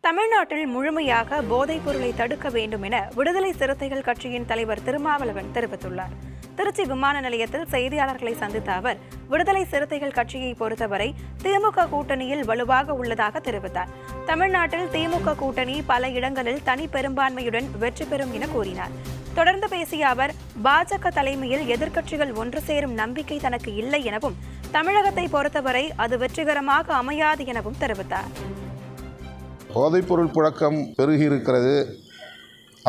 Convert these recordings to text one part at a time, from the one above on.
தமிழ்நாட்டில் முழுமையாக போதைப் பொருளை தடுக்க வேண்டும் என விடுதலை சிறுத்தைகள் கட்சியின் தலைவர் திருமாவளவன் தெரிவித்துள்ளார். திருச்சி விமான நிலையத்தில் செய்தியாளர்களை சந்தித்த அவர், விடுதலை சிறுத்தைகள் கட்சியை பொறுத்தவரை திமுக கூட்டணியில் வலுவாக உள்ளதாக தெரிவித்தார். தமிழ்நாட்டில் திமுக கூட்டணி பல இடங்களில் தனி பெரும்பான்மையுடன் வெற்றி பெறும் என கூறினார். தொடர்ந்து பேசிய அவர், பாஜக தலைமையில் எதிர்க்கட்சிகள் ஒன்று சேரும் நம்பிக்கை தனக்கு இல்லை எனவும், தமிழகத்தை பொறுத்தவரை அது வெற்றிகரமாக அமையாது எனவும் தெரிவித்தார். போதைப்பொருள் புழக்கம் பெருகியிருக்கிறது,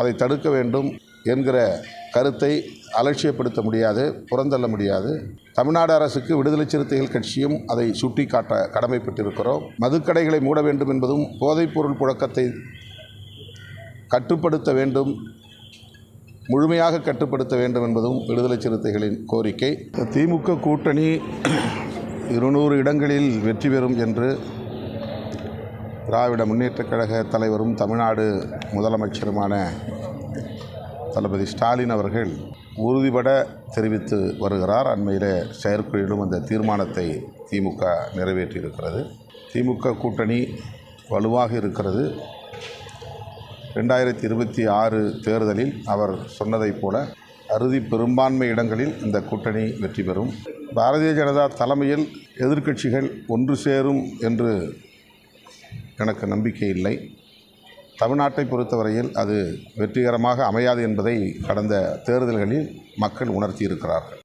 அதை தடுக்க வேண்டும் என்கிற கருத்தை அலட்சியப்படுத்த முடியாது, புறந்தள்ள முடியாது. தமிழ்நாடு அரசுக்கு விடுதலை சிறுத்தைகள் கட்சியும் அதை சுட்டிக்காட்ட கடமைப்பட்டிருக்கிறோம். மதுக்கடைகளை மூட வேண்டும் என்பதும், போதைப்பொருள் புழக்கத்தை கட்டுப்படுத்த வேண்டும், முழுமையாக கட்டுப்படுத்த வேண்டும் என்பதும் விடுதலை சிறுத்தைகளின் கோரிக்கை. திமுக கூட்டணி 200 இடங்களில் வெற்றி பெறும் என்று திராவிட முன்னேற்றக் கழக தலைவரும் தமிழ்நாடு முதலமைச்சருமான தளபதி ஸ்டாலின் அவர்கள் உறுதிபட தெரிவித்து வருகிறார். அண்மையில் செயற்குழுவிலும் அந்த தீர்மானத்தை திமுக நிறைவேற்றியிருக்கிறது. திமுக கூட்டணி வலுவாக இருக்கிறது. 2026 தேர்தலில் அவர் சொன்னதைப் போல அறுதி பெரும்பான்மை இடங்களில் இந்த கூட்டணி வெற்றி பெறும். பாரதிய ஜனதா தலைமையில் எதிர்க்கட்சிகள் ஒன்று சேரும் என்று எனக்கு நம்பிக்கை இல்லை. தமிழ்நாட்டை பொறுத்தவரையில் அது வெற்றிகரமாக அமையாது என்பதை கடந்த தேர்தல்களில் மக்கள் உணர்த்தியிருக்கிறார்கள்.